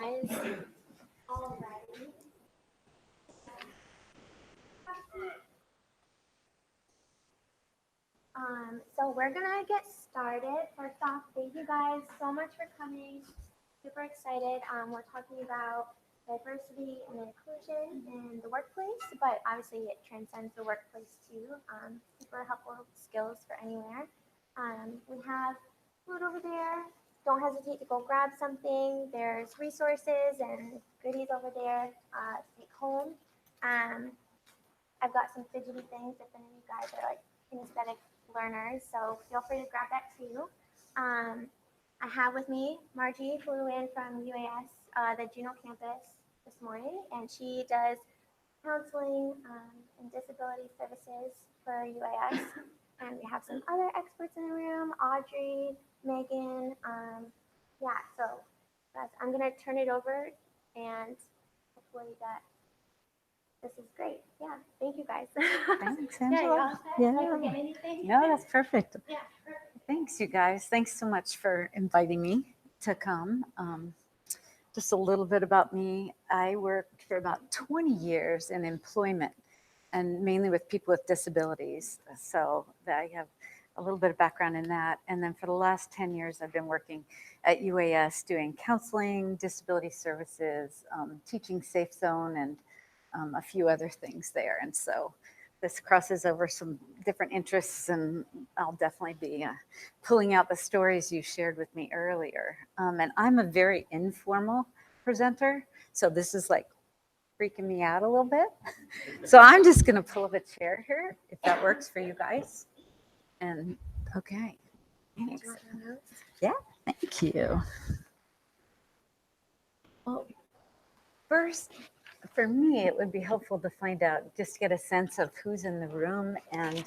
guys. Alrighty. So we're gonna get started. First off, thank you guys so much for coming. Super excited. We're talking about diversity and inclusion in the workplace, but obviously it transcends the workplace too. Super helpful skills for anywhere. We have food over there. Don't hesitate to go grab something. There's resources and goodies over there to take home. I've got some fidgety things if any of you guys are like kinesthetic learners, so feel free to grab that too. I have with me Margie, flew in from UAS, the Juneau campus this morning, and she does counseling and disability services for UAS. And we have some other experts in the room, Audrey, Megan. Yeah, so guys, I'm gonna turn it over, and hopefully that this is great. Yeah, thank you guys. Thanks, Angela. Yeah, did I forget anything? No, that's perfect. Yeah, perfect. Thanks, you guys. Thanks so much for inviting me to come. Just a little bit about me. I worked for about 20 years in employment, and mainly with people with disabilities. So I have a little bit of background in that. And then for the last 10 years, I've been working at UAS doing counseling, disability services, teaching Safe Zone, and a few other things there. And so this crosses over some different interests, and I'll definitely be pulling out the stories you shared with me earlier. And I'm a very informal presenter, so this is like freaking me out a little bit. So I'm just gonna pull up a chair here, if that works for you guys. And okay, thanks. Yeah, thank you. Well, first, for me, it would be helpful to find out, just get a sense of who's in the room and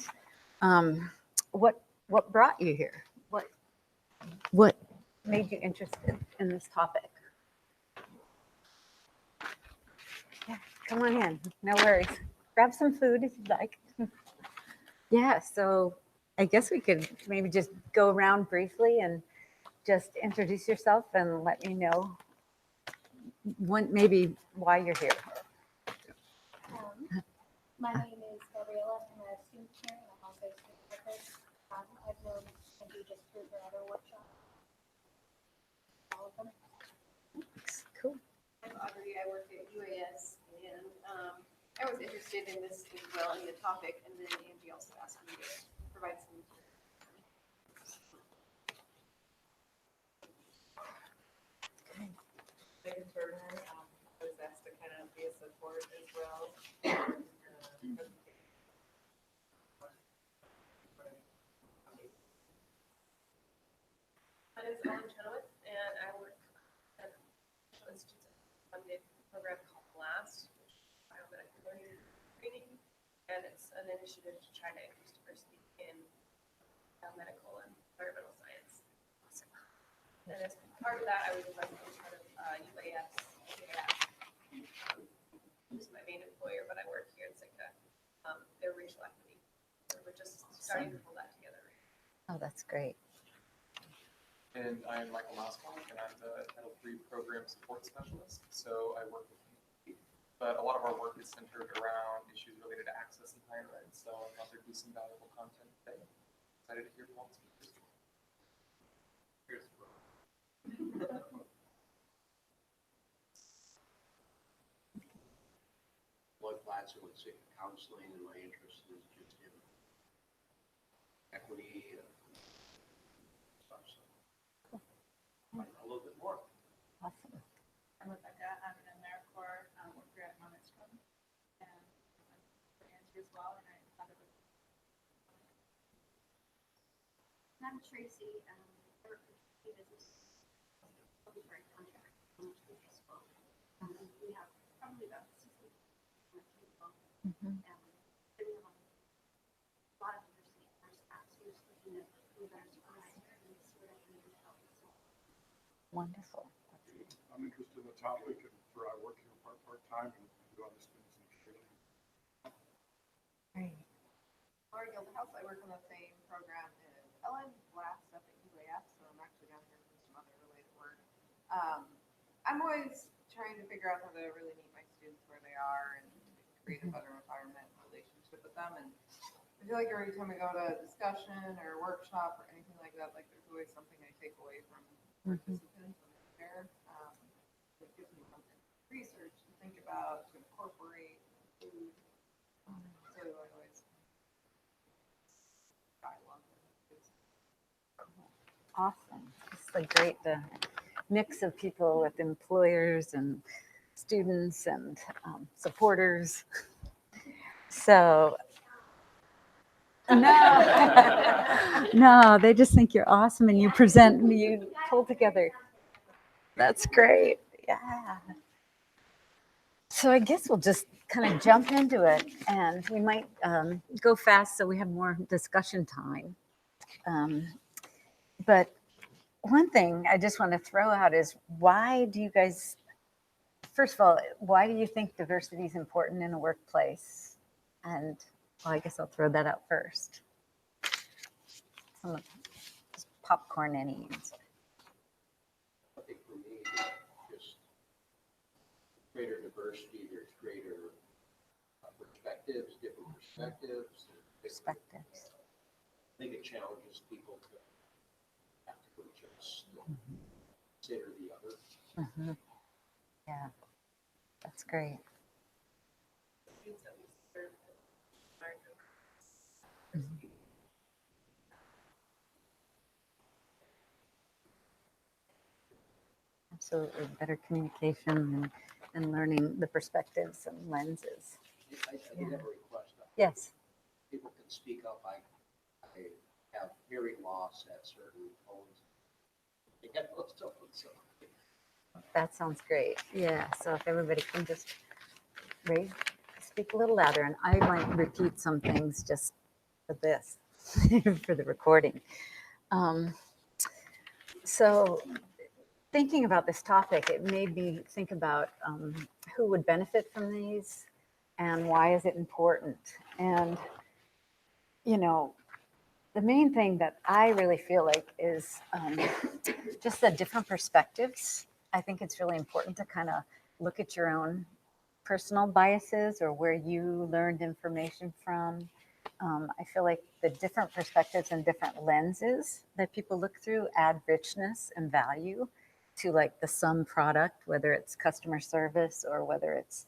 what brought you here. What made you interested in this topic? Yeah, come on in. No worries. Grab some food if you'd like. Yeah, so I guess we could maybe just go around briefly and just introduce yourself and let me know maybe why you're here. My name is Gabriella. I'm a student here, and I'm also a student worker. I've known Angie just through her other workshop. All of them. Cool. I'm Audrey. I work at UAS, and I was interested in this as well, in the topic, and then Angie also asked me to provide some. Megan Turner. I was asked to kind of be a support as well. My name is Ellen Chenoweth, and I work at a student-funded program called BLAST, which is biomedical learning training, and it's an initiative to try to increase diversity in biomedical and environmental science. And as part of that, I was invited to be part of UAS. This is my main employer, but I work here in Sitka. They're racial equity. We're just starting to pull that together. Oh, that's great. And I'm Michael Moscow, and I'm the Title III Program Support Specialist. So I work with youth, but a lot of our work is centered around issues related to access in higher ed. So I thought there'd be some valuable content today. Excited to hear from all the speakers. Here's Blood class, I would say counseling, and my interest is just in equity and stuff. So find out a little bit more. Awesome. I'm Rebecca. I'm an AmeriCorps worker at Monistrum, and I'm for Angie as well. And I thought it was. And I'm Tracy. I work for business. Sorry, contract. We have probably about 60 people, and we have a lot of diversity in our staff. So we're just looking at who better supervise and see what I can do to help. Wonderful. I'm interested in the topic, and I work here part-time and do other students in education. Great. Laura Gildenhouse. I work on the same program as Ellen. Last up at UAS, so I'm actually down here for some other related work. I'm always trying to figure out how to really meet my students where they are and create a better environment relationship with them. And I feel like every time I go to a discussion or a workshop or anything like that, like there's always something I take away from participants when they're there. It gives me something to research to think about, to incorporate food. So I always dialogue with kids. Awesome. It's like great the mix of people with employers and students and supporters. So no, no, they just think you're awesome and you present, you pull together. That's great. Yeah. So I guess we'll just kind of jump into it, and we might go fast so we have more discussion time. But one thing I just want to throw out is, why do you guys, first of all, why do you think diversity is important in a workplace? And well, I guess I'll throw that out first. Some of just popcorn any answer. I think for me, just greater diversity, there's greater perspectives, different perspectives. Perspectives. I think it challenges people to have to just consider the other. Yeah, that's great. Absolutely, better communication and learning the perspectives and lenses. I did have a request. Yes. People can speak up. I have hearing loss at certain tones. I get those tones, so. That sounds great. Yeah, so if everybody can just speak a little louder, and I might repeat some things just for this, for the recording. So thinking about this topic, it made me think about who would benefit from these and why is it important. And, you know, the main thing that I really feel like is just the different perspectives. I think it's really important to kind of look at your own personal biases or where you learned information from. I feel like the different perspectives and different lenses that people look through add richness and value to like the sum product, whether it's customer service or whether it's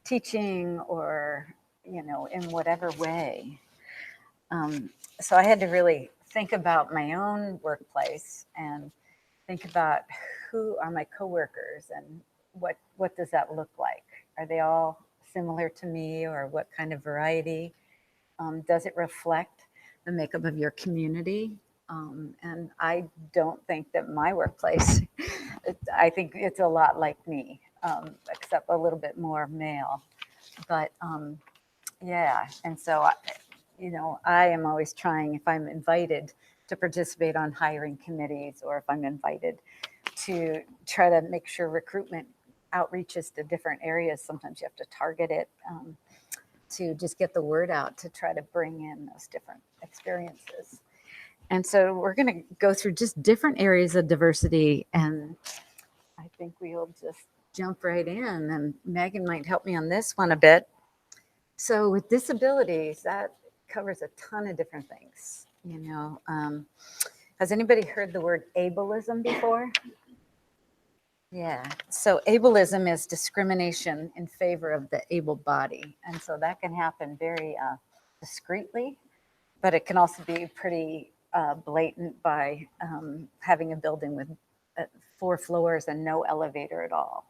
teaching or, you know, in whatever way. So I had to really think about my own workplace and think about who are my coworkers and what does that look like? Are they all similar to me, or what kind of variety? Does it reflect the makeup of your community? And I don't think that my workplace, I think it's a lot like me, except a little bit more male. But yeah, and so, you know, I am always trying, if I'm invited to participate on hiring committees, or if I'm invited to try to make sure recruitment outreaches to different areas, sometimes you have to target it to just get the word out to try to bring in those different experiences. And so we're going to go through just different areas of diversity, and I think we'll just jump right in, and Megan might help me on this one a bit. So with disabilities, that covers a ton of different things, you know. Has anybody heard the word ableism before? Yeah, so ableism is discrimination in favor of the able body. And so that can happen very discreetly, but it can also be pretty blatant by having a building with 4 floors and no elevator at all,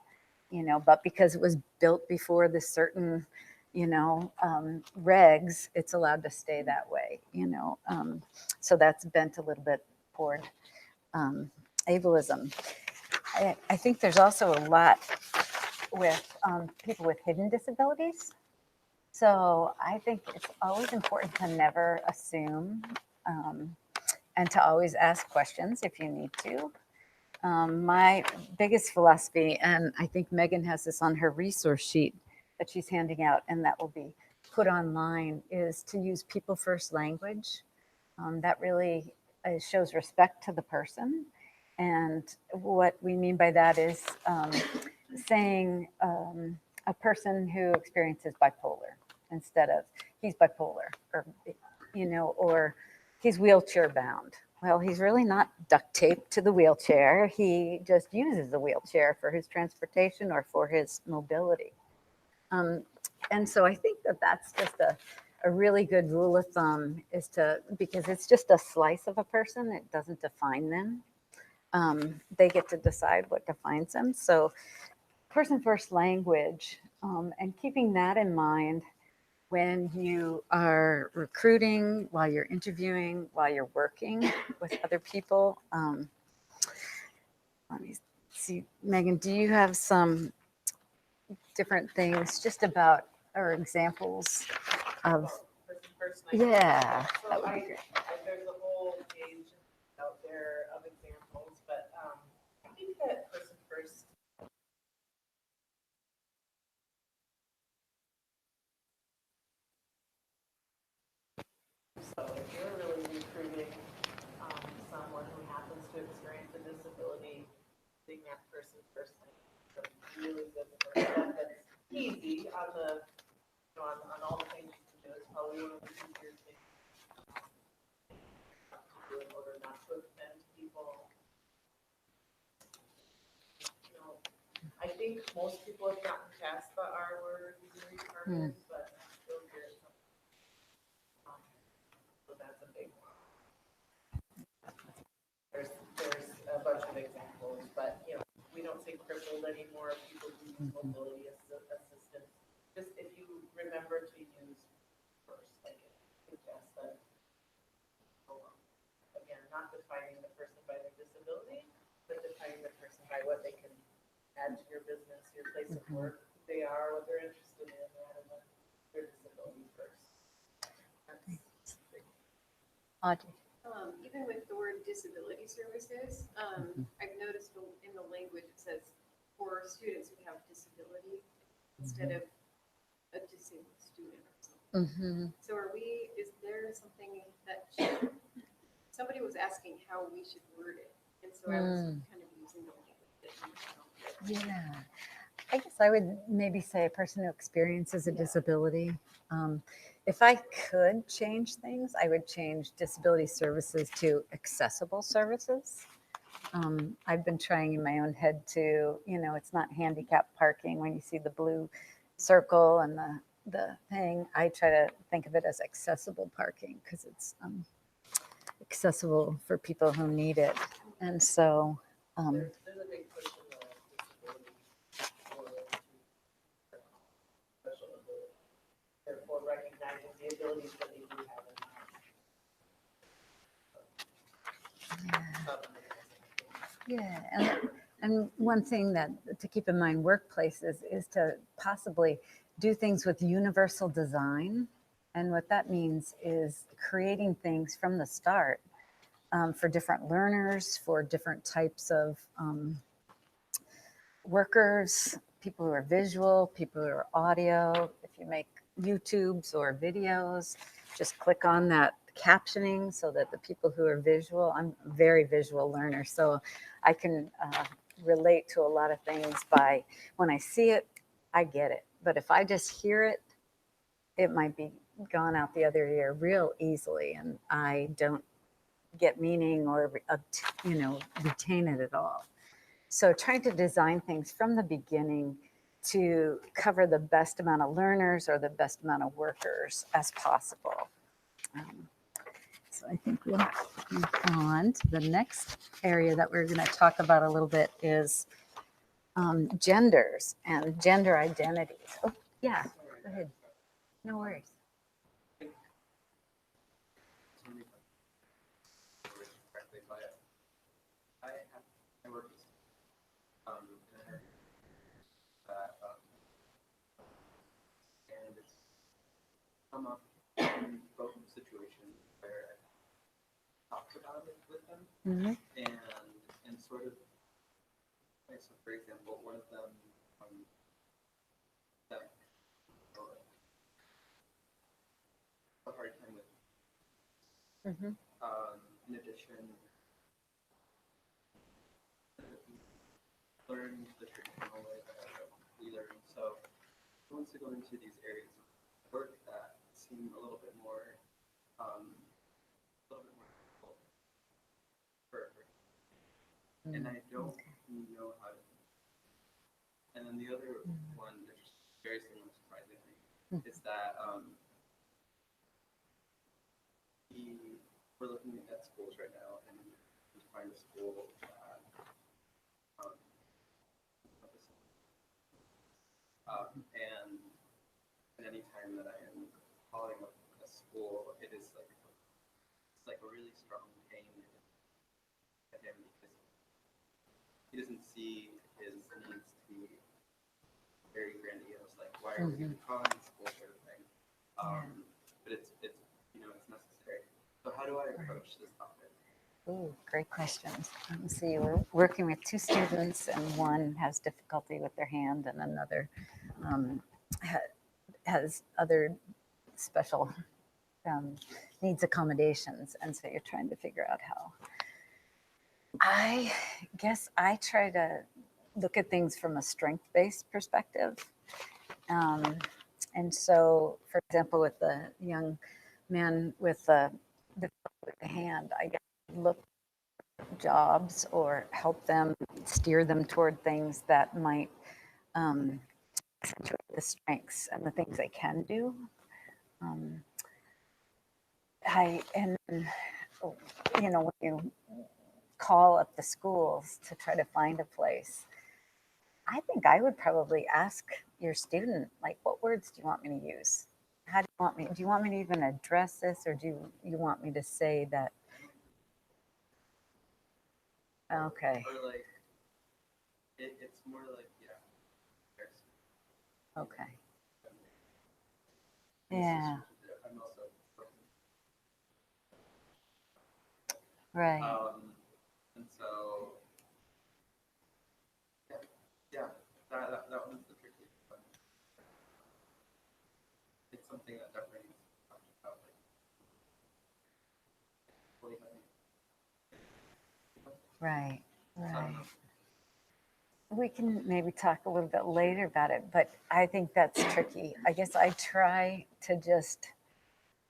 you know, but because it was built before the certain, you know, regs, it's allowed to stay that way, you know. So that's bent a little bit toward ableism. I think there's also a lot with people with hidden disabilities. So I think it's always important to never assume and to always ask questions if you need to. My biggest philosophy, and I think Megan has this on her resource sheet that she's handing out, and that will be put online, is to use people first language. That really shows respect to the person. And what we mean by that is saying a person who experiences bipolar instead of he's bipolar, or or he's wheelchair bound. Well, he's really not duct taped to the wheelchair. He just uses the wheelchair for his transportation or for his mobility. And so I think that that's just a really good rule of thumb, is because it's just a slice of a person. It doesn't define them. They get to decide what defines them. So person first language, and keeping that in mind when you are recruiting, while you're interviewing, while you're working with other people. Let me see, Megan, do you have some different things just about, or examples of? Person Yeah, So that would be great. there's a whole page out there of examples, but I think that person first. So if you're really recruiting someone who happens to experience a disability, being that person first, really good stuff that's easy on the on all the things you can do. It's probably one of the easier things to do in order not to offend people. I think most people have gotten past the R word in requirements, but still hear it. So that's a big one. There's a bunch of examples, but we don't say crippled anymore. People who use mobility assistance. Just if you remember to use first, like it suggests that. Again, not defining the person by their disability, but defining the person by what they can add to your business, your place of work, who they are, what they're interested in, rather than their disability first. Audrey. Even with the word disability services, I've noticed in the language it says for students who have disability instead of a disabled student or something. So is there something that somebody was asking how we should word it, and so I was kind of using the language that you found. Yeah, I guess I would maybe say a person who experiences a disability. If I could change things, I would change disability services to accessible services. I've been trying in my own head to, it's not handicap parking when you see the blue circle and the thing. I try to think of it as accessible parking because it's accessible for people who need it. And so, There's a big push in the disability for special ability. Therefore, recognizing the abilities that they do have in mind. yeah, and one thing that to keep in mind workplaces is to possibly do things with universal design. And what that means is creating things from the start for different learners, for different types of workers, people who are visual, people who are audio. If you make YouTubes or videos, just click on that captioning so that the people who are visual, I'm a very visual learner, so I can relate to a lot of things by when I see it, I get it. But if I just hear it, it might be gone out the other ear real easily, and I don't get meaning or retain it at all. So trying to design things from the beginning to cover the best amount of learners or the best amount of workers as possible. So I think we'll move on to the next area that we're going to talk about a little bit is genders and gender identities. Oh, yeah, go ahead. No worries. I work with and it's come up in both situations where I talked about it with them and sort of, so for example, one of them that a hard time with. In addition, learned the traditional way that we learn. So who wants to go into these areas of work that seem a little bit more difficult for and I don't know how to. And then the other one that's very similar, surprisingly, is that we're looking at schools right now and to find a school that and any time that I am calling up a school, it is like it's like a really strong pain at him because he doesn't see his needs to be very grandiose, like why are we even calling this school sort of thing. But it's it's necessary. So how do I approach this topic? Ooh, great questions. So you were working with 2 students, and one has difficulty with their hand, and another has other special needs accommodations, and so you're trying to figure out how. I guess I try to look at things from a strength-based perspective. And so, for example, with the young man with the hand, I guess look at jobs or help them, steer them toward things that might accentuate the strengths and the things they can do. When you call up the schools to try to find a place, I think I would probably ask your student, like, what words do you want me to use? How do you want me? Do you want me to even address this, or do you want me to say that? Okay. Or like, it's more like, Okay. Yeah. I'm also Right. and so that one's the tricky one. It's something that definitely needs to be talked about, Right. We can maybe talk a little bit later about it, but I think that's tricky. I guess I try to just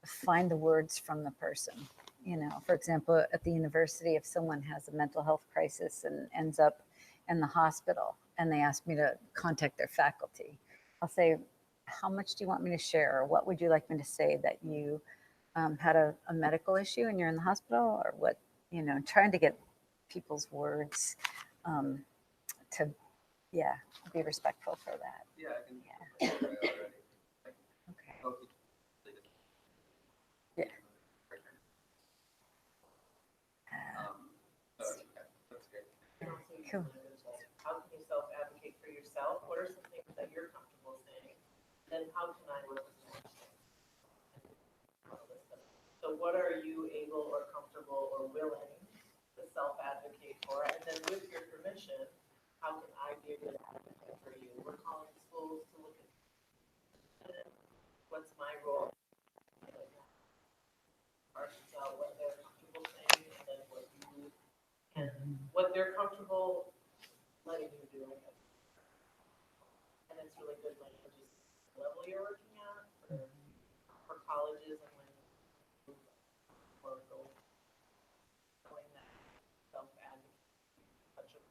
find the words from the person. For example, at the university, if someone has a mental health crisis and ends up in the hospital and they ask me to contact their faculty, I'll say, how much do you want me to share? Or what would you like me to say that you had a medical issue and you're in the hospital, or what, trying to get people's words to, be respectful for that. Yeah, I can. Yeah. Okay. Oh, Yeah. That's great. Cool. How can you self-advocate for yourself? What are some things that you're comfortable saying? Then how can I work with you? So what are you able or comfortable or willing to self-advocate for? And then with your permission, how can I be a good advocate for you? We're calling schools to look at what's my role. Parse out what they're comfortable saying and then what you can, what they're comfortable letting you do, I guess. And it's really good when you just level you're working at for colleges and when we're going that self-advocate such a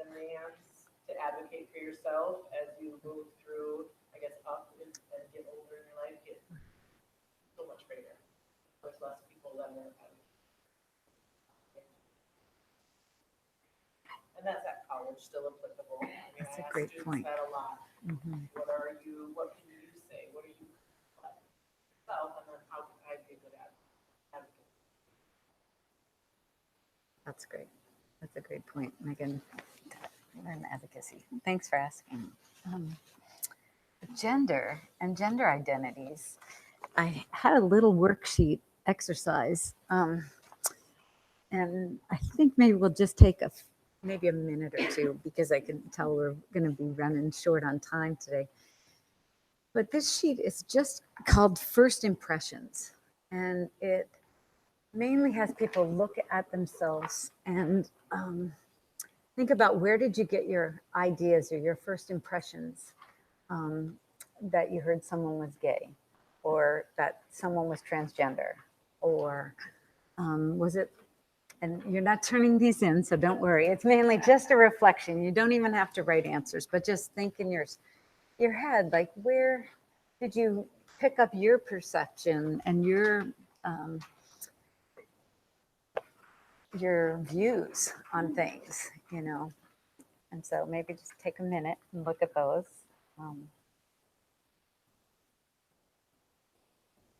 in your hands to advocate for yourself as you move through, I guess, up and get older in your life, get so much greater. There's less people that are and that's at college still applicable. I mean, That's I a ask great students point. that a lot. What can you say? What are you self, and then how can I be a good advocate? That's great. That's a great point, Megan. Learn advocacy. Thanks for asking. Gender and gender identities. I had a little worksheet exercise, and I think maybe we'll just take maybe a minute or two because I can tell we're going to be running short on time today. But this sheet is just called First Impressions, and it mainly has people look at themselves and think about where did you get your ideas or your first impressions that you heard someone was gay or that someone was transgender or was it, and you're not turning these in, so don't worry. It's mainly just a reflection. You don't even have to write answers, but just think in your head, like where did you pick up your perception and your views on things, you know? And so maybe just take a minute and look at those.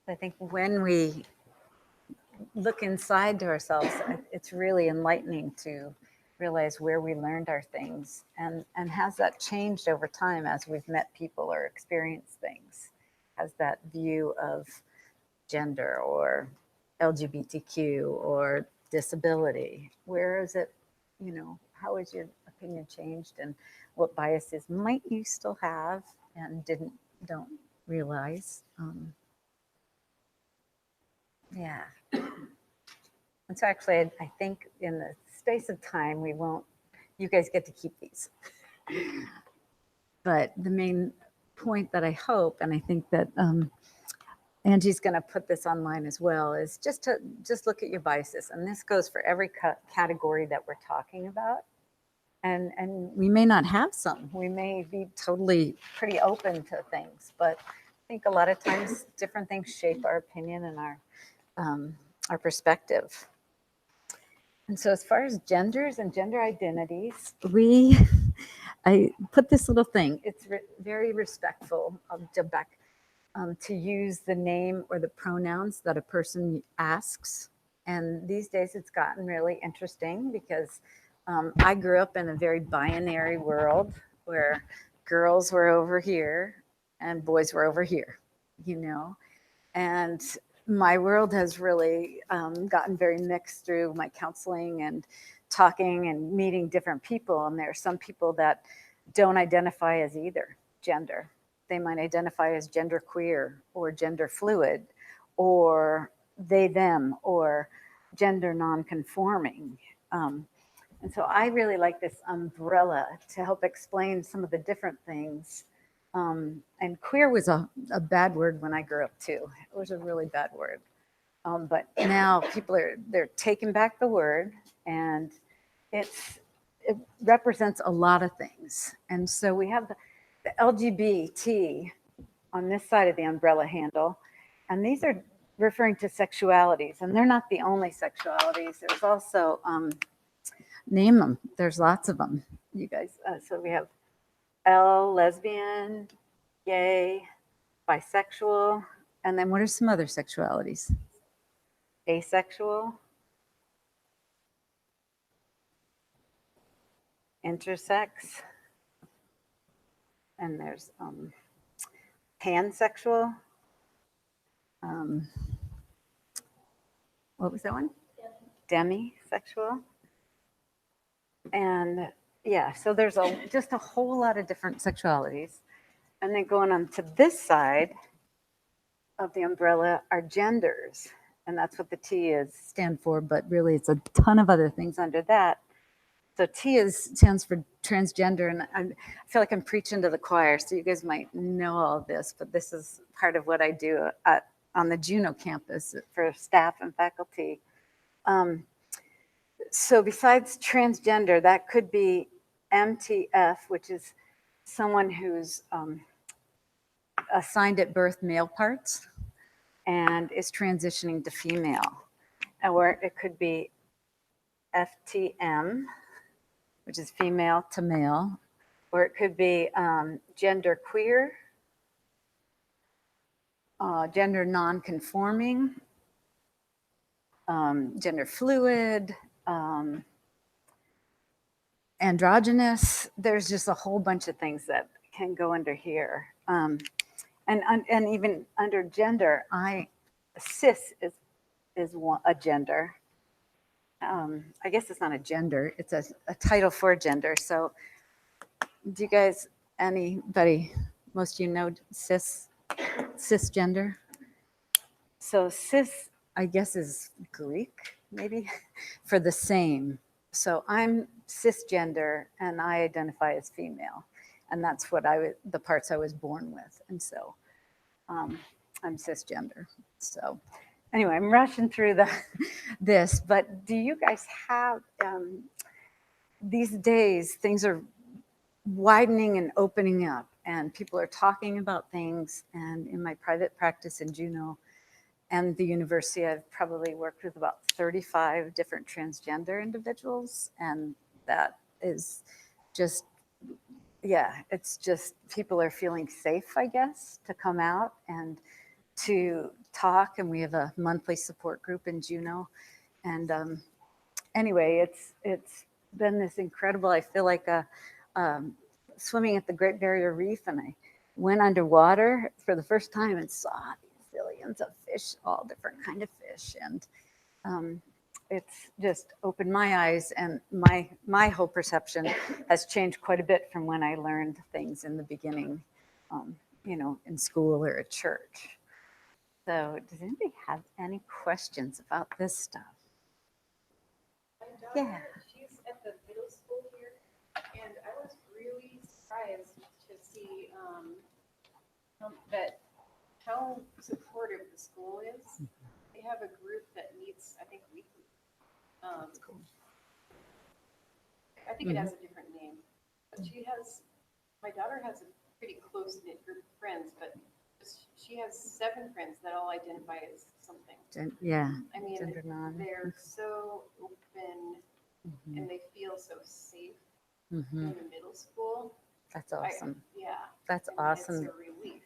I think when we look inside to ourselves, it's really enlightening to realize where we learned our things and has that changed over time as we've met people or experienced things? Has that view of gender or LGBTQ or disability, where is it, you know, how has your opinion changed and what biases might you still have and don't realize? Yeah. And so actually, I think in the space of time, you guys get to keep these. But the main point that I hope, and I think that Angie's going to put this online as well, is just look at your biases. And this goes for every category that we're talking about. And we may not have some. We may be totally pretty open to things. But I think a lot of times different things shape our opinion and our perspective. And so as far as genders and gender identities, I put this little thing. It's very respectful of Jabek to use the name or the pronouns that a person asks. And these days it's gotten really interesting because I grew up in a very binary world where girls were over here and boys were over here, you know. And my world has really gotten very mixed through my counseling and talking and meeting different people. And there are some people that don't identify as either gender. They might identify as gender queer or gender fluid or they, them, or gender non-conforming. And so I really like this umbrella to help explain some of the different things. And queer was a bad word when I grew up too. It was a really bad word. But now people they're taking back the word, and it represents a lot of things. And so we have the LGBT on this side of the umbrella handle, and these are referring to sexualities, and they're not the only sexualities. There's also name them. There's lots of them, you guys. So we have L, lesbian, gay, bisexual, and then what are some other sexualities? Asexual, intersex, and there's pansexual. What was that one? Demisexual. And yeah, so there's just a whole lot of different sexualities. And then going on to this side of the umbrella are genders. And that's what the T stand for, but really it's a ton of other things under that. So T stands for transgender, and I feel like I'm preaching to the choir, so you guys might know all of this, but this is part of what I do on the Juneau campus for staff and faculty. So besides transgender, that could be MTF, which is someone who's assigned at birth male parts and is transitioning to female. Or it could be FTM, which is female to male, or it could be gender queer, gender non-conforming, gender fluid, androgynous. There's just a whole bunch of things that can go under here. And even under gender, cis is a gender. I guess it's not a gender, it's a title for a gender. So do you guys, anybody, most of you know cisgender? So cis I guess is Greek, maybe, for the same. So I'm cisgender and I identify as female. And that's what the parts I was born with. And so I'm cisgender. So anyway, I'm rushing through this, but do you guys have, these days, things are widening and opening up and people are talking about things. And in my private practice in Juneau, and the university, I've probably worked with about 35 different transgender individuals. And that is just, yeah, it's just people are feeling safe, I guess, to come out and to talk. And we have a monthly support group in Juneau. And anyway, it's been this incredible, I feel like swimming at the Great Barrier Reef, and I went underwater for the first time and saw zillions of fish, all different kind of fish. And it's just opened my eyes, and my whole perception has changed quite a bit from when I learned things in the beginning, in school or at church. So does anybody have any questions about this stuff? My daughter, Yeah. she's at the middle school here, and I was really surprised to see that how supportive the school is. They have a group that meets, I think, weekly. I think it has a different name, but my daughter has a pretty close-knit group of friends, but she has 7 friends that all identify as something. Yeah. I mean, Gender non. they're so open and they feel so safe in the middle school. That's awesome. Yeah. That's I mean, awesome. It's a relief.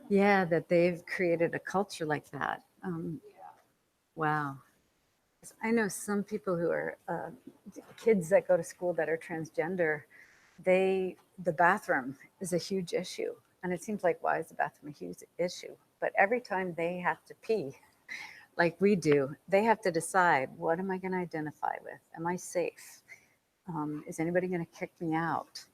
Yeah, that they've created a culture like that. Yeah. Wow. I know some people who are kids that go to school that are transgender, the bathroom is a huge issue. And it seems like, why is the bathroom a huge issue? But every time they have to pee, like we do, they have to decide, what am I going to identify with? Am I safe? Is anybody going to kick me out?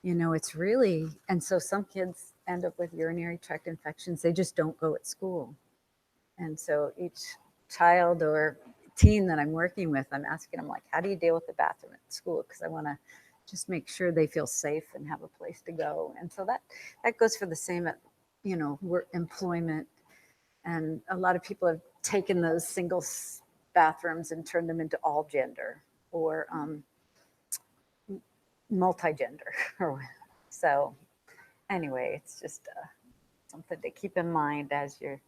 It's really, and so some kids end up with urinary tract infections. They just don't go at school. And so each child or teen that I'm working with, I'm asking them, like, how do you deal with the bathroom at school? Because I want to just make sure they feel safe and have a place to go. And so that goes for the same at, work, employment. And a lot of people have taken those single bathrooms and turned them into all gender or multi-gender. So anyway, it's just something to keep in mind as you're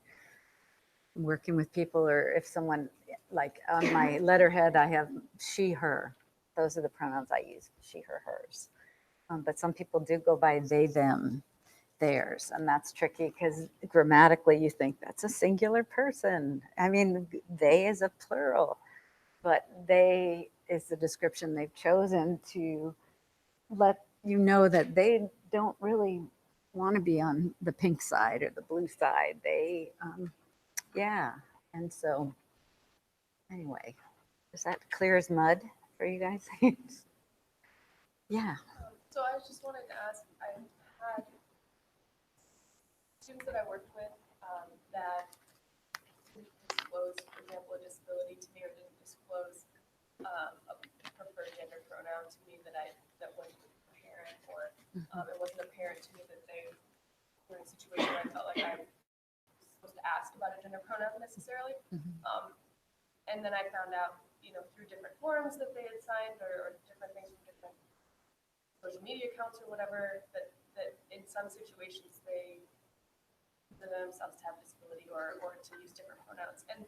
working with people, or if someone, like on my letterhead, I have SheHer. Those are the pronouns I use, SheHer, hers. But some people do go by they, them, theirs, and that's tricky because grammatically you think that's a singular person. I mean, they is a plural, but they is the description they've chosen to let you know that they don't really want to be on the pink side or the blue side. They, yeah. And so, anyway, is that clear as mud for you guys? Yeah. So I just wanted to ask, I had students that I worked with that didn't disclose, for example, a disability to me, or didn't disclose a preferred gender pronoun to me that wasn't apparent, or it wasn't apparent to me that they were in a situation where I felt like I was supposed to ask about a gender pronoun necessarily. And then I found out, through different forums that they had signed, or different things from different social media accounts or whatever, that in some situations they consider themselves to have disability or to use different pronouns. And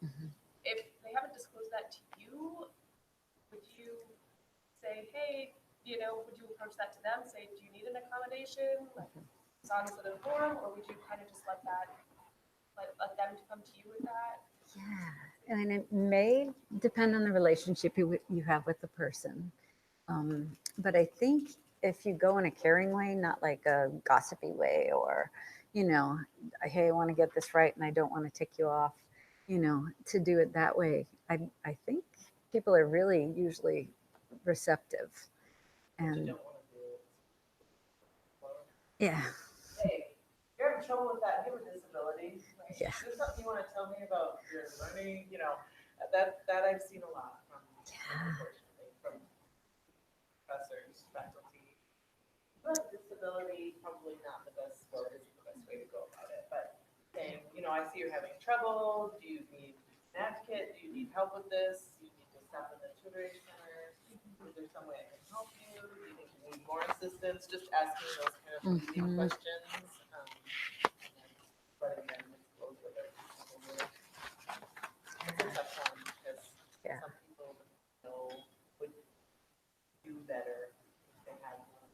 if they haven't disclosed that to you, would you say, hey, would you approach that to them, say, do you need an accommodation, like it's on this other forum, or would you kind of just let them to come to you with that? Yeah, and it may depend on the relationship you have with the person. But I think if you go in a caring way, not like a gossipy way, or, hey, I want to get this right and I don't want to tick you off, to do it that way. I think people are really usually receptive. And yeah. Hey, you're having trouble with that, you have a disability. Yeah. Is there something you want to tell me about your learning, That I've seen a lot from, unfortunately, from professors, faculty. But disability, probably not the best, or isn't the best way to go about it, but saying, I see you're having trouble, do you need an advocate, do you need help with this, you need to stop in the tutoring center, is there some way I can help you, do you think you need more assistance, just asking those kind of leading questions, and letting them expose what they're comfortable with. It's a tough one, because some people would do better if they had more.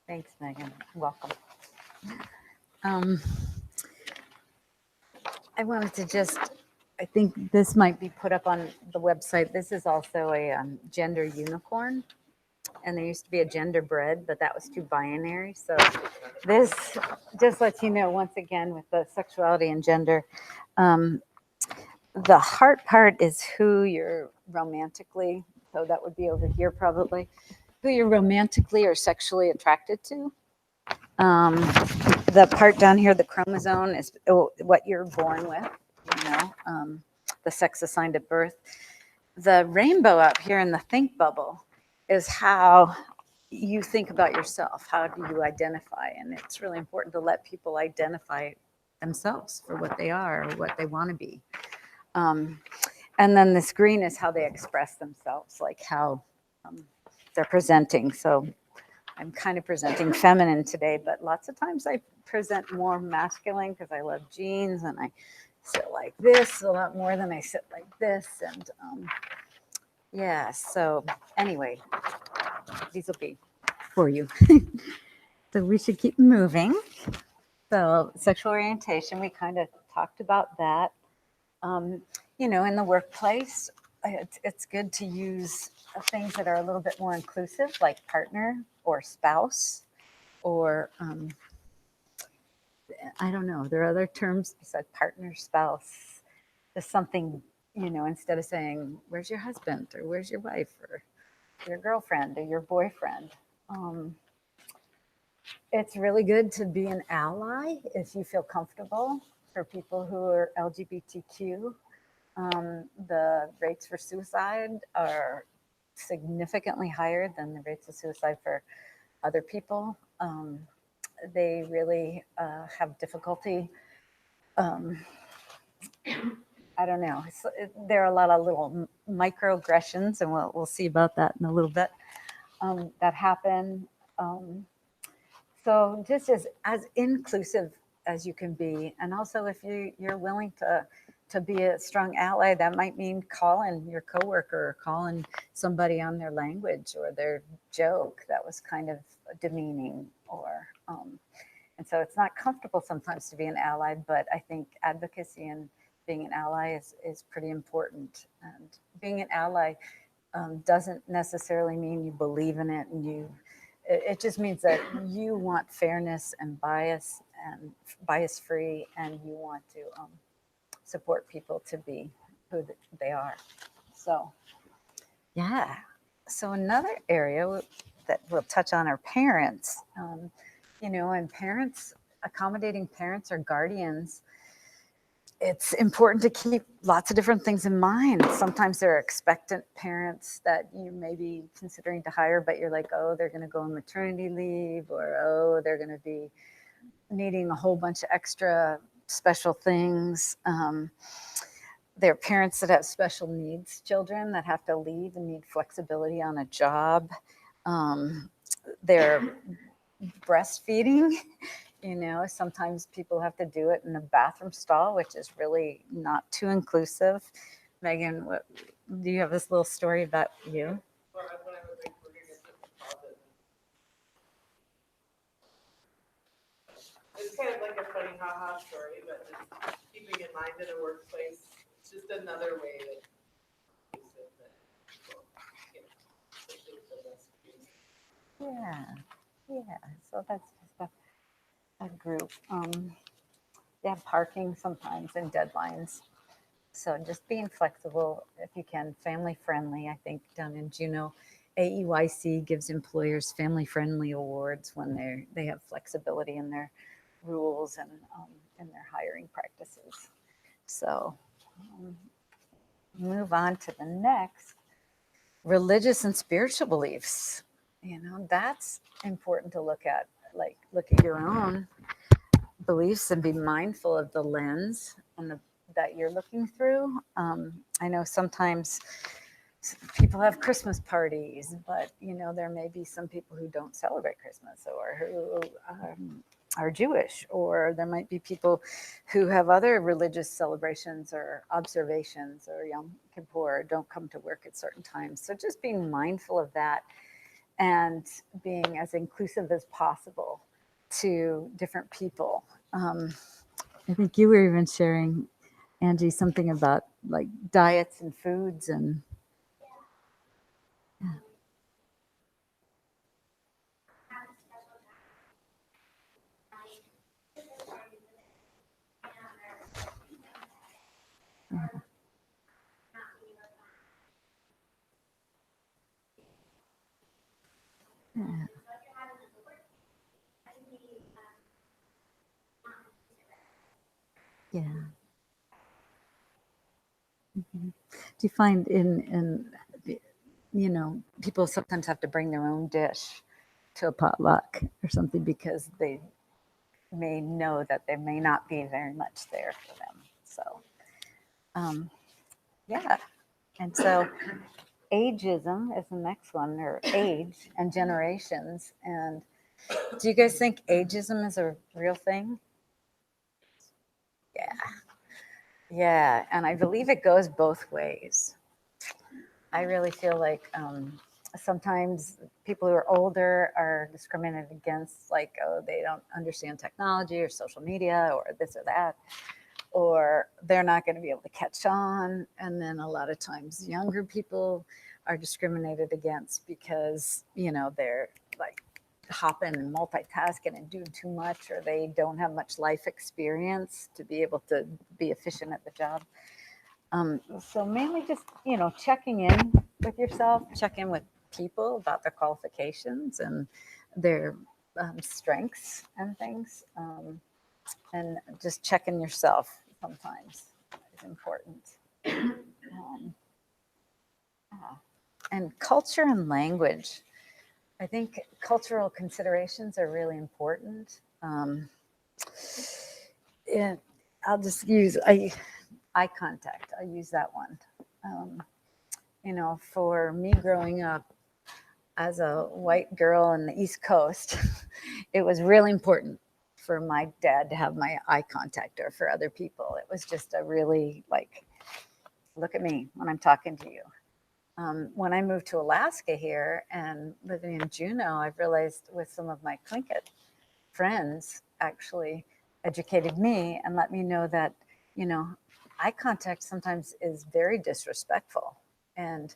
Thanks, Megan. Welcome. I wanted to I think this might be put up on the website. This is also a gender unicorn. And there used to be a gender bread, but that was too binary. So this just lets you know, once again, with the sexuality and gender, the heart part is who you're romantically, so that would be over here probably, who you're romantically or sexually attracted to. The part down here, the chromosome, is what you're born with, the sex assigned at birth. The rainbow up here in the think bubble is how you think about yourself. How do you identify? And it's really important to let people identify themselves for what they are or what they want to be. And then this green is how they express themselves, like how they're presenting. So I'm kind of presenting feminine today, but lots of times I present more masculine because I love jeans and I sit like this a lot more than I sit like this. And so anyway, these will be for you. So we should keep moving. So sexual orientation, we kind of talked about that. In the workplace, it's good to use things that are a little bit more inclusive, like partner or spouse, or I don't know. There are other terms besides partner, spouse. Just something, instead of saying, where's your husband, or where's your wife, or your girlfriend, or your boyfriend. It's really good to be an ally if you feel comfortable. For people who are LGBTQ, the rates for suicide are significantly higher than the rates of suicide for other people. They really have difficulty. I don't know. There are a lot of little microaggressions, and we'll see about that in a little bit, that happen. So just as inclusive as you can be. And also if you're willing to be a strong ally, that might mean calling your coworker or calling somebody on their language or their joke that was kind of demeaning, or and so it's not comfortable sometimes to be an ally, but I think advocacy and being an ally is pretty important. And being an ally doesn't necessarily mean you believe in it, and it just means that you want fairness and bias-free, and you want to support people to be who they are. So, yeah. So another area that we'll touch on are parents. And parents, accommodating parents or guardians, it's important to keep lots of different things in mind. Sometimes there are expectant parents that you may be considering to hire, but you're like, oh, they're going to go on maternity leave, or, oh, they're going to be needing a whole bunch of extra special things. There are parents that have special needs children that have to leave and need flexibility on a job. They're breastfeeding. Sometimes people have to do it in a bathroom stall, which is really not too inclusive. Megan, do you have this little story about you? Well, when I was working at the closet, it's kind of like a funny haha story, but just keeping in mind in a workplace, it's just another way that people, especially with the recipes. Yeah. So that's just a group. They have parking sometimes and deadlines. So just being flexible if you can, family friendly. I think down in Juneau, AEYC gives employers family friendly awards when they have flexibility in their rules and in their hiring practices. So move on to the next, religious and spiritual beliefs. That's important to look at, like look at your own beliefs and be mindful of the lens and that you're looking through. I know sometimes people have Christmas parties, but there may be some people who don't celebrate Christmas or who are Jewish, or there might be people who have other religious celebrations or observations, or Yom Kippur, don't come to work at certain times. So just being mindful of that and being as inclusive as possible to different people. I think you were even sharing, Angie, something about like diets and foods and yeah. Mm-hmm. Do you find in people sometimes have to bring their own dish to a potluck or something because they may know that there may not be very much there for them. So, yeah. And so ageism is the next one, or age and generations. And do you guys think ageism is a real thing? Yeah. Yeah. And I believe it goes both ways. I really feel like sometimes people who are older are discriminated against, like, oh, they don't understand technology or social media or this or that, or they're not going to be able to catch on. And then a lot of times younger people are discriminated against because, they're like hopping and multitasking and doing too much, or they don't have much life experience to be able to be efficient at the job. So mainly just, checking in with yourself, check in with people about their qualifications and their strengths and things. And just checking yourself sometimes is important. And culture and language. I think cultural considerations are really important. Yeah, I'll just use eye contact. I use that one. For me growing up as a white girl on the East Coast, it was really important for my dad to have my eye contact, or for other people. It was just a really like, look at me when I'm talking to you. When I moved to Alaska here and living in Juneau, I've realized with some of my Tlingit friends actually educated me and let me know that, eye contact sometimes is very disrespectful. And,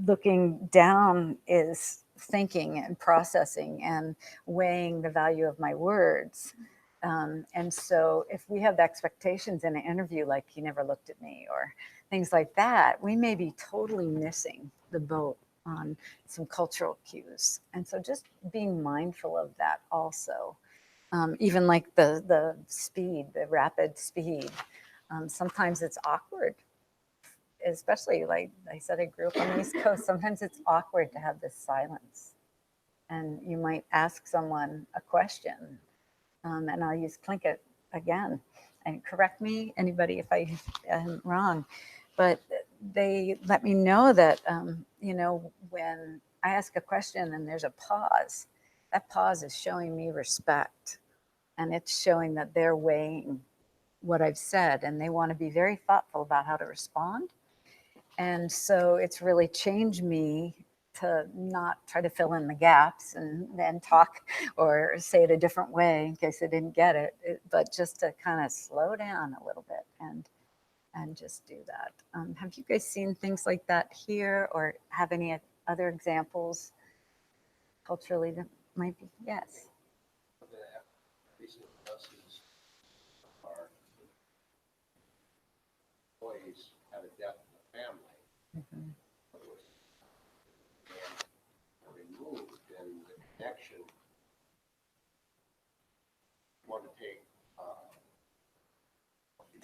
looking down is thinking and processing and weighing the value of my words. And so if we have the expectations in an interview, like you never looked at me or things like that, we may be totally missing the boat on some cultural cues. And so just being mindful of that also. Even like the speed, the rapid speed. Sometimes it's awkward, especially like I said, I grew up on the East Coast. Sometimes it's awkward to have this silence. And you might ask someone a question, and I'll use Tlingit again. And correct me, anybody, if I am wrong. But they let me know that, when I ask a question and there's a pause, that pause is showing me respect. And it's showing that they're weighing what I've said, and they want to be very thoughtful about how to respond. And so it's really changed me to not try to fill in the gaps and then talk or say it a different way in case I didn't get it, but just to kind of slow down a little bit and just do that. Have you guys seen things like that here, or have any other examples culturally that might be? Yes. Recent buses, our employees had a death in the family. Mm-hmm. Removed, and the connection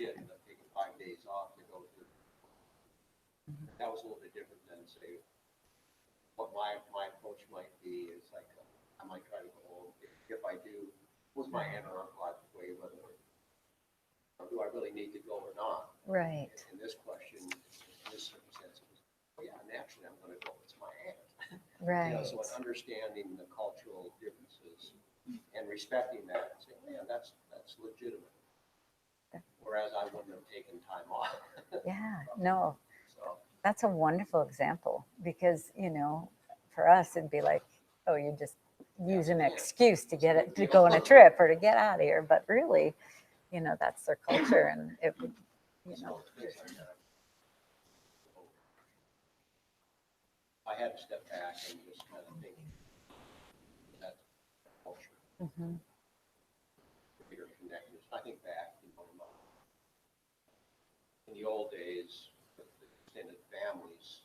did end up taking 5 days off to go to. That was a little bit different than, say, what my approach might be is like, I might try to go home. If I do, was my aunt or uncle out the way, whether, or do I really need to go or not? Right. In this question, in this circumstance, it was, well, yeah, naturally I'm going to go. It's my aunt. Right. You know, so understanding the cultural differences and respecting that, and saying, yeah, that's legitimate. Whereas I wouldn't have taken time off. Yeah, no, So, that's a wonderful example because, for us, it'd be like, oh, you just use an excuse to get it, to go on a trip or to get out of here. But really, that's their culture and it would, so things like that. I had to step back and just kind of think that culture, Mhm. greater connectedness. I think back, in the old days, with the extended families,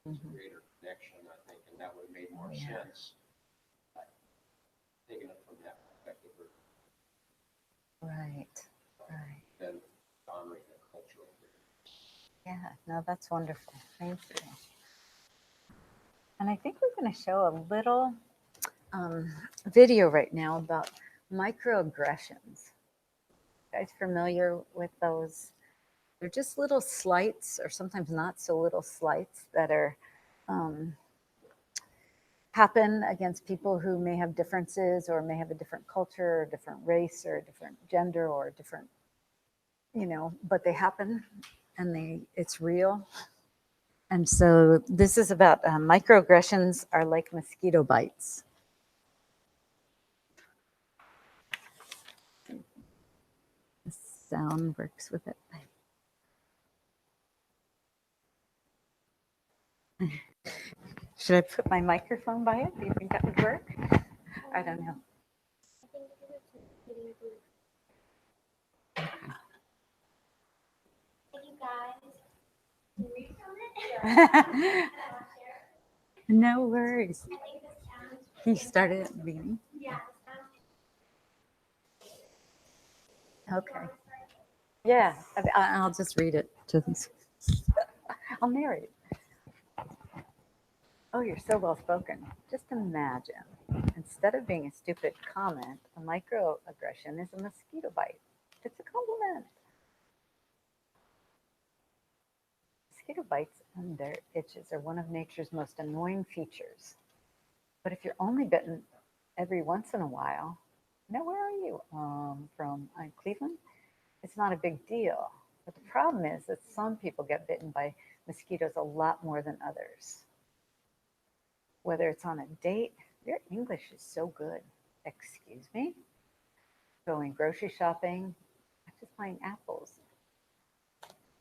there's a greater connection, I think, and that would have made more sense. Taking it from that perspective, Right. than honoring the cultural difference. Yeah, no, that's wonderful. Thank you. And I think we're going to show a little video right now about microaggressions. Guys familiar with those? They're just little slights, or sometimes not so little slights, that are happen against people who may have differences or may have a different culture or different race or a different gender or a different, but they happen and it's real. And so this is about microaggressions are like mosquito bites. The sound works with it. Should I put my microphone by it? Do you think that would work? I don't know. I think it's getting blue. Thank you guys. Can you read from it? No worries. I think this sounds. Can you start it at the beginning? Yeah, Okay. Yeah, I'll just read it to these. I'll narrate. Oh, you're so well spoken. Just imagine, instead of being a stupid comment, a microaggression is a mosquito bite. It's a compliment. Mosquito bites and their itches are one of nature's most annoying features. But if you're only bitten every once in a while, where are you? From Cleveland? It's not a big deal. But the problem is that some people get bitten by mosquitoes a lot more than others. Whether it's on a date, their English is so good. Excuse me? Going grocery shopping, just buying apples.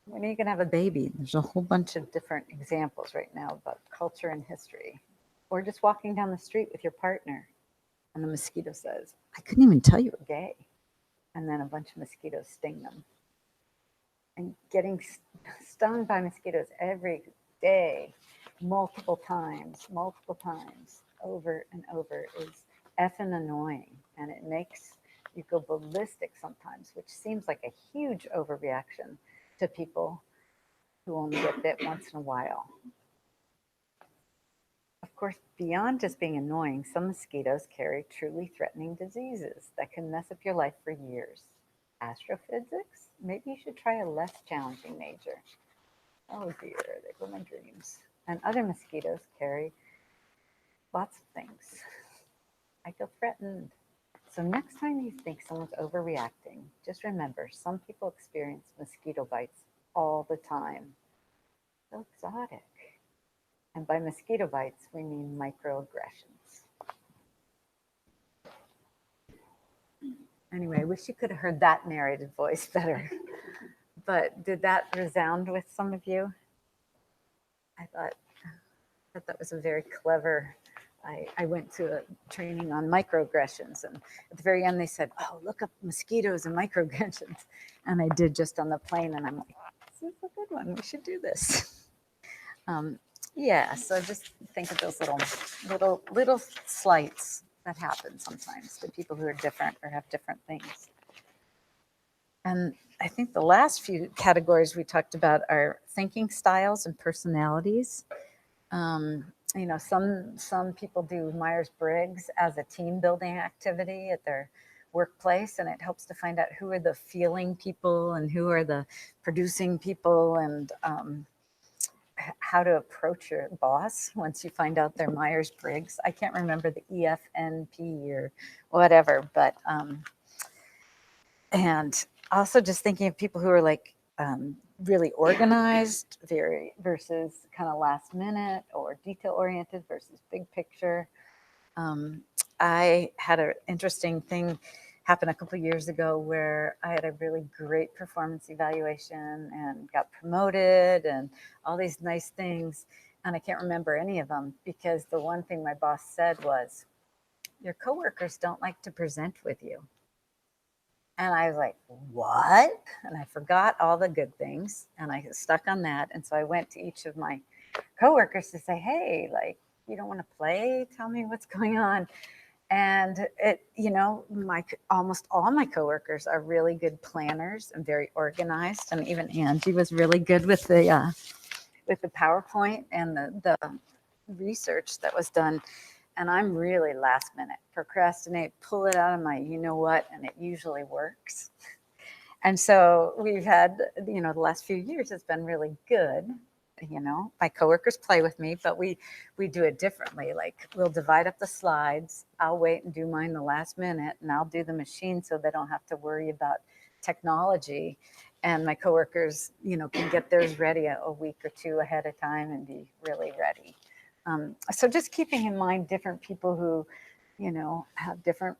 When are you going to have a baby? There's a whole bunch of different examples right now about culture and history. Or just walking down the street with your partner and the mosquito says, I couldn't even tell you were gay. And then a bunch of mosquitoes sting them. And getting stung by mosquitoes every day, multiple times, over and over is effing annoying. And it makes you go ballistic sometimes, which seems like a huge overreaction to people who only get bit once in a while. Of course, beyond just being annoying, some mosquitoes carry truly threatening diseases that can mess up your life for years. Astrophysics? Maybe you should try a less challenging major. Oh dear, there go my dreams. And other mosquitoes carry lots of things. I feel threatened. So next time you think someone's overreacting, just remember some people experience mosquito bites all the time. So exotic. And by mosquito bites, we mean microaggressions. Anyway, I wish you could have heard that narrated voice better. But did that resound with some of you? I thought that was a very clever. I went to a training on microaggressions, and at the very end they said, oh, look up mosquitoes and microaggressions. And I did just on the plane, and I'm like, this is a good one. We should do this. Yeah, so just think of those little slights that happen sometimes to people who are different or have different things. And I think the last few categories we talked about are thinking styles and personalities. You know, some people do Myers-Briggs as a team building activity at their workplace, and it helps to find out who are the feeling people and who are the producing people, and how to approach your boss once you find out they're Myers-Briggs. I can't remember the EFNP or whatever, but and also just thinking of people who are like really organized, very versus kind of last minute, or detail oriented versus big picture. I had an interesting thing happen a couple of years ago where I had a really great performance evaluation and got promoted and all these nice things. And I can't remember any of them because the one thing my boss said was, your coworkers don't like to present with you. And I was like, what? And I forgot all the good things and I got stuck on that. And so I went to each of my coworkers to say, hey, like, you don't want to play? Tell me what's going on. And it, you know, almost all my coworkers are really good planners and very organized. And even Angie was really good with the PowerPoint and the research that was done. And I'm really last minute, procrastinate, pull it out of my, you know what, and it usually works. And so we've had, you know, the last few years has been really good. You know, my coworkers play with me, but we do it differently. Like we'll divide up the slides. I'll wait and do mine the last minute, and I'll do the machine so they don't have to worry about technology. And my coworkers, you know, can get theirs ready a week or two ahead of time and be really ready. So just keeping in mind different people who, you know, have different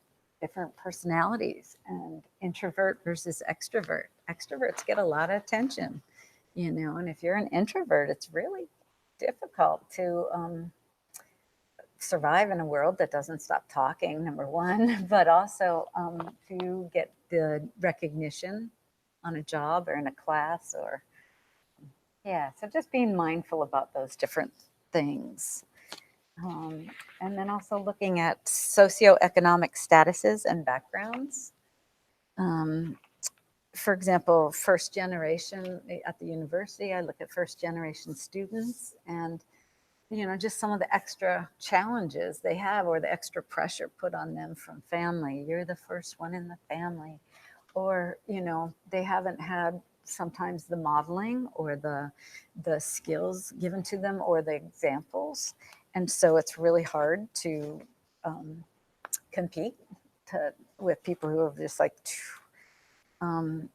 personalities, and introvert versus extrovert. Extroverts get a lot of attention. You know, and if you're an introvert, it's really difficult to survive in a world that doesn't stop talking, number one, but also to get the recognition on a job or in a class, or, yeah, so just being mindful about those different things. And then also looking at socioeconomic statuses and backgrounds. For example, first generation at the university, I look at first generation students and, you know, just some of the extra challenges they have or the extra pressure put on them from family. You're the first one in the family. Or, you know, they haven't had sometimes the modeling or the skills given to them or the examples. And so it's really hard to compete with people who have just like,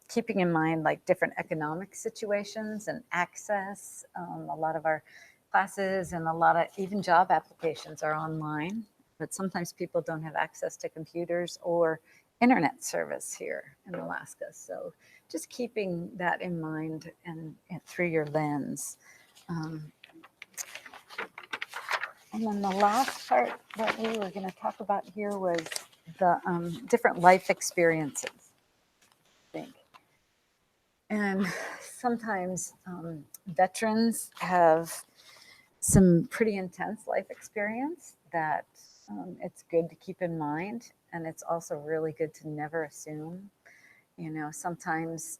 keeping in mind like different economic situations and access. A lot of our classes and a lot of even job applications are online, but sometimes people don't have access to computers or internet service here in Alaska. So just keeping that in mind and through your lens. And then the last part that we were going to talk about here was the different life experiences, I think. And sometimes veterans have some pretty intense life experience that it's good to keep in mind. And it's also really good to never assume. You know, sometimes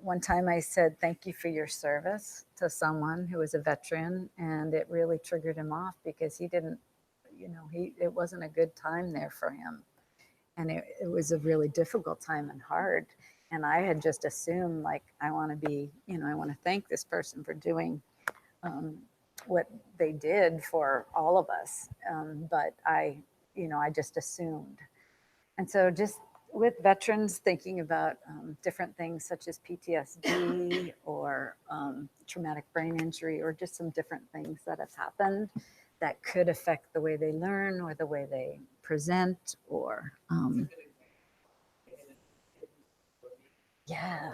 one time I said, thank you for your service to someone who was a veteran, and it really triggered him off because he didn't, you know, it wasn't a good time there for him. And it was a really difficult time and hard. And I had just assumed, like, I want to be, you know, I want to thank this person for doing what they did for all of us. But I, you know, I just assumed. And so just with veterans, thinking about different things such as PTSD or traumatic brain injury, or just some different things that have happened that could affect the way they learn or the way they present, or yeah.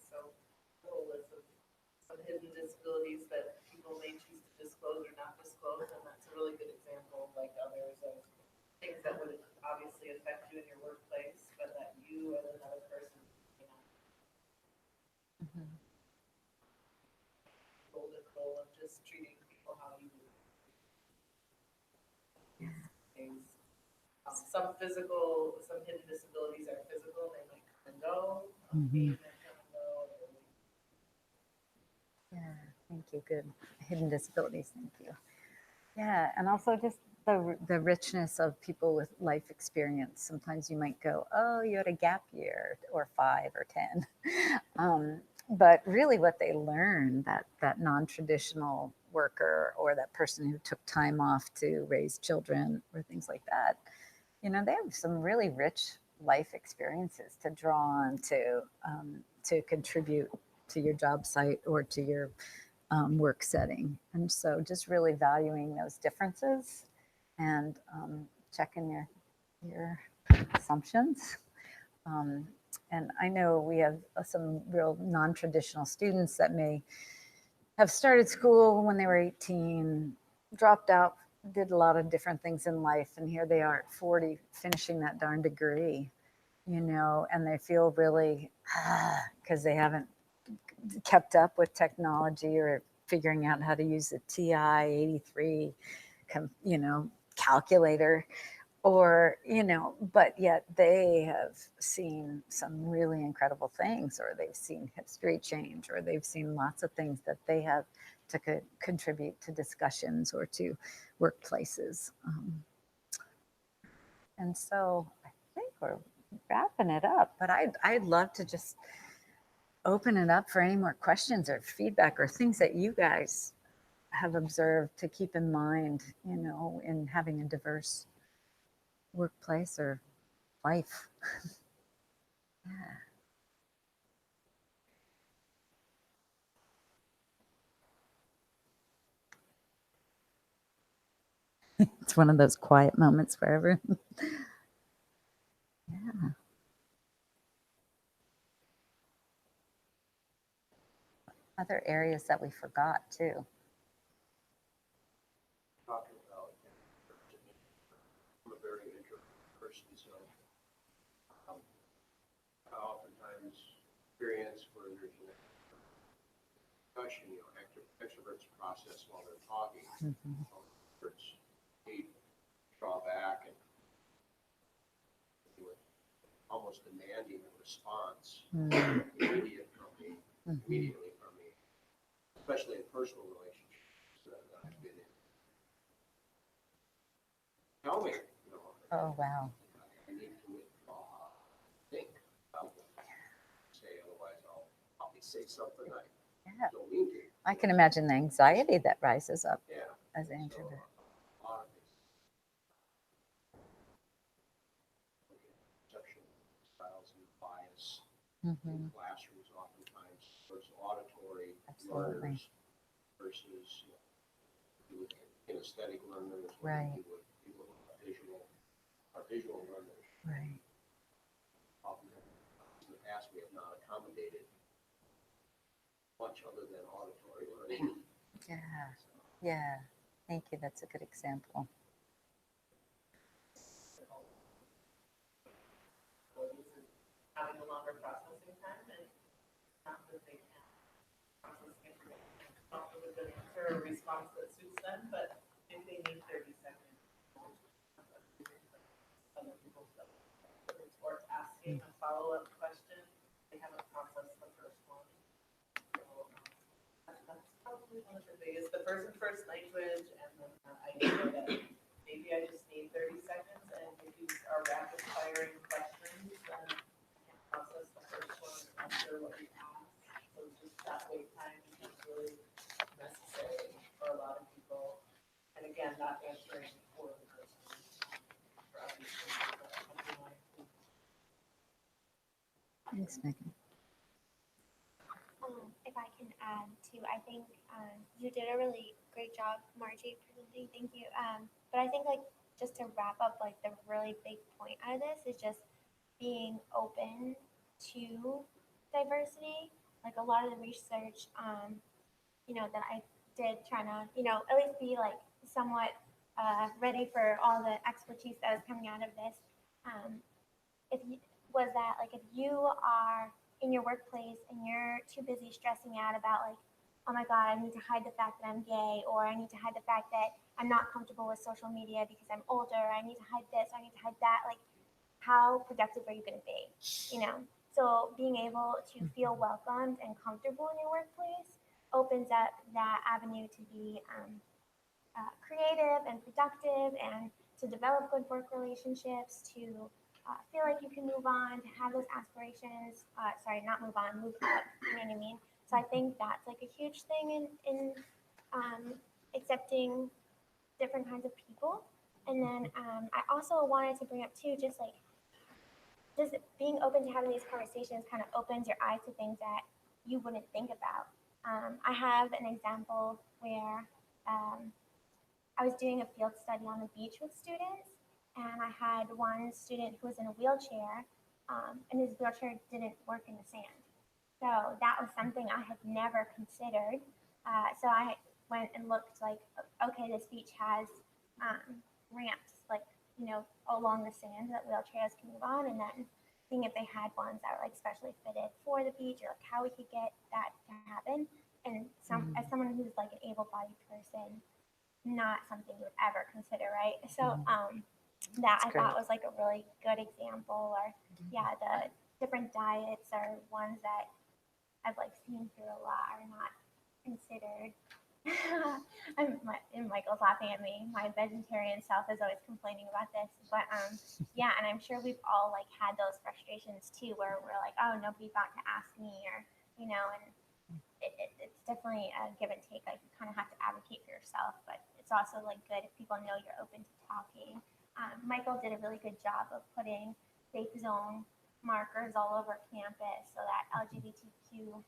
So some hidden disabilities that people may choose to disclose or not disclose, and that's a really good example, like others, of things that would obviously affect you in your workplace, but that you as another person, you know, golden rule of just treating people how you do things. Some hidden disabilities are physical, they might come and go. Mhm. Yeah, thank you. Good. Hidden disabilities. Thank you. Yeah, and also just the richness of people with life experience. Sometimes you might go, oh, you had a gap year or 5 or 10. But really what they learn, that non-traditional worker or that person who took time off to raise children or things like that, you know, they have some really rich life experiences to draw on to contribute to your job site or to your work setting. And so just really valuing those differences and checking your assumptions. And I know we have some real non-traditional students that may have started school when they were 18, dropped out, did a lot of different things in life, and here they are at 40 finishing that darn degree, you know, and they feel really, because they haven't kept up with technology or figuring out how to use the TI-83, you know, calculator, or, you know, but yet they have seen some really incredible things, or they've seen history change, or they've seen lots of things that they have to contribute to discussions or to workplaces. And so I think we're wrapping it up, but I'd love to just open it up for any more questions or feedback or things that you guys have observed to keep in mind, you know, in having a diverse workplace or life. Yeah. It's one of those quiet moments for everyone. Yeah. Other areas that we forgot too. Talking about, I'm a very introverted person, so I oftentimes experience where there's an discussion, you know, extroverts process while they're talking. Mm-hmm. Introverts draw back and almost demanding a response immediately from me, especially in personal relationships that I've been in. Tell me, you know. Oh, wow. I need to withdraw, think about what I say, otherwise I'll probably say something I don't mean to. I can imagine the anxiety that rises up as an So, introvert. a lot of things. Perception styles and bias in classrooms oftentimes towards auditory learners versus kinesthetic learners, right? Visual learners. Right. Often in the past, we have not accommodated much other than auditory learning. Yeah. Yeah. Thank you. That's a good example. Having a longer processing time, and not that they can process information, come up with a good answer or response that suits them, but if they need 30 seconds, other people's or asking a follow-up question, they haven't processed the first one. So, that's probably one of the biggest, the first language, and then the idea that maybe I just need 30 seconds, and if you are rapid firing questions, then process the first one after what you asked. So just that wait time is really necessary for a lot of people. And again, not answering for the person. For other people. Thanks, Megan. If I can add too, I think you did a really great job, Margie, presenting. Thank you. But I think like just to wrap up, like the really big point out of this is just being open to diversity. Like a lot of the research, you know, that I did trying to, you know, at least be like somewhat ready for all the expertise that was coming out of this. If you, was that like if you are in your workplace and you're too busy stressing out about like, oh my God, I need to hide the fact that I'm gay, or I need to hide the fact that I'm not comfortable with social media because I'm older, I need to hide this, I need to hide that, like how productive are you going to be, you know? So being able to feel welcomed and comfortable in your workplace opens up that avenue to be creative and productive and to develop good work relationships, to feel like you can move on, to have those aspirations. Sorry, not move on, move up. You know what I mean? So I think that's like a huge thing in accepting different kinds of people. And then I also wanted to bring up too, just being open to having these conversations kind of opens your eyes to things that you wouldn't think about. I have an example where I was doing a field study on the beach with students, and I had one student who was in a wheelchair, and his wheelchair didn't work in the sand. So that was something I had never considered. So I went and looked like, okay, this beach has ramps, like, you know, along the sand that wheelchairs can move on, and then seeing if they had ones that were like specially fitted for the beach, or like how we could get that to happen. And as someone who's like an able-bodied person, not something you would ever consider, right? So that I thought was like a really good example. Or yeah, the different diets are ones that I've like seen through a lot are not considered. And Michael's laughing at me. My vegetarian self is always complaining about this, but yeah, and I'm sure we've all like had those frustrations too, where we're like, oh, nobody thought to ask me, or you know, and it's definitely a give and take. Like you kind of have to advocate for yourself, but it's also like good if people know you're open to talking. Michael did a really good job of putting safe zone markers all over campus so that LGBTQ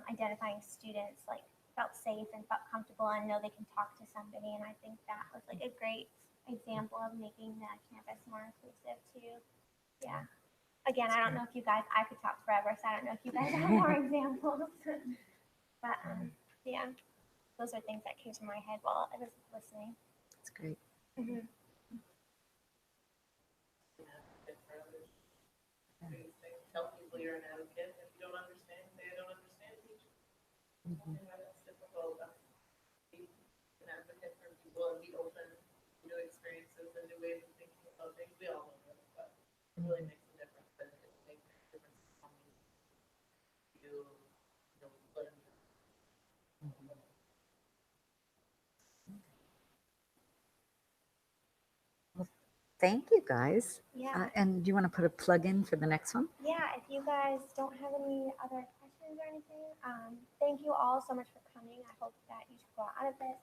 identifying students like felt safe and felt comfortable and know they can talk to somebody. And I think that was like a great example of making the campus more inclusive too. Yeah. Again, I don't know if you guys, I could talk forever, so I don't know if you guys have more examples. But yeah, those are things that came to my head while I was listening. That's great. Mm-hmm. Tell people you're an advocate. If you don't understand, they don't understand you. That's difficult. Be an advocate for people and be open to new experiences and new ways of thinking about things. We all know that, but it really makes a difference. And it makes a difference in how you learn. Thank you, guys. Yeah. And do you want to put a plug in for the next one? Yeah, if you guys don't have any other questions or anything, thank you all so much for coming. I hope that you should go out of this,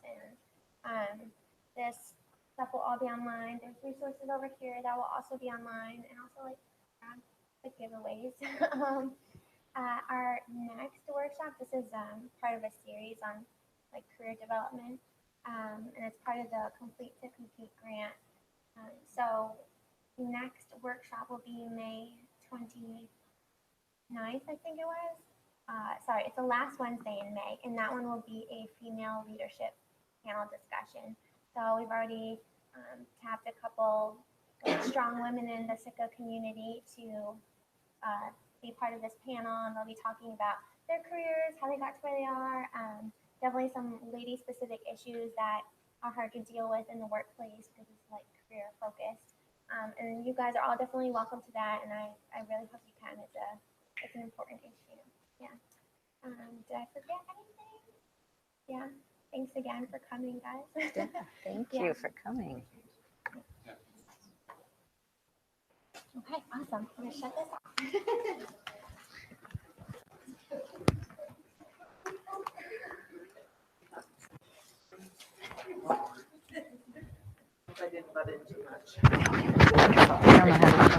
and this stuff will all be online. There's resources over here that will also be online, and also like giveaways. Our next workshop, this is part of a series on like career development, and it's part of the Complete to Compete grant. So next workshop will be May 29th, I think it was. Sorry, it's the last Wednesday in May, and that one will be a female leadership panel discussion. So we've already tapped a couple strong women in the SICA community to be part of this panel, and they'll be talking about their careers, how they got to where they are, definitely some lady-specific issues that are hard to deal with in the workplace because it's like career focused. And you guys are all definitely welcome to that, and I really hope you can. It's an important issue. Yeah. Did I forget anything? Yeah. Thanks again for coming, guys. Yeah, thank you for coming. Okay, awesome. I'm gonna shut this off. I didn't butt in too much. I don't know how to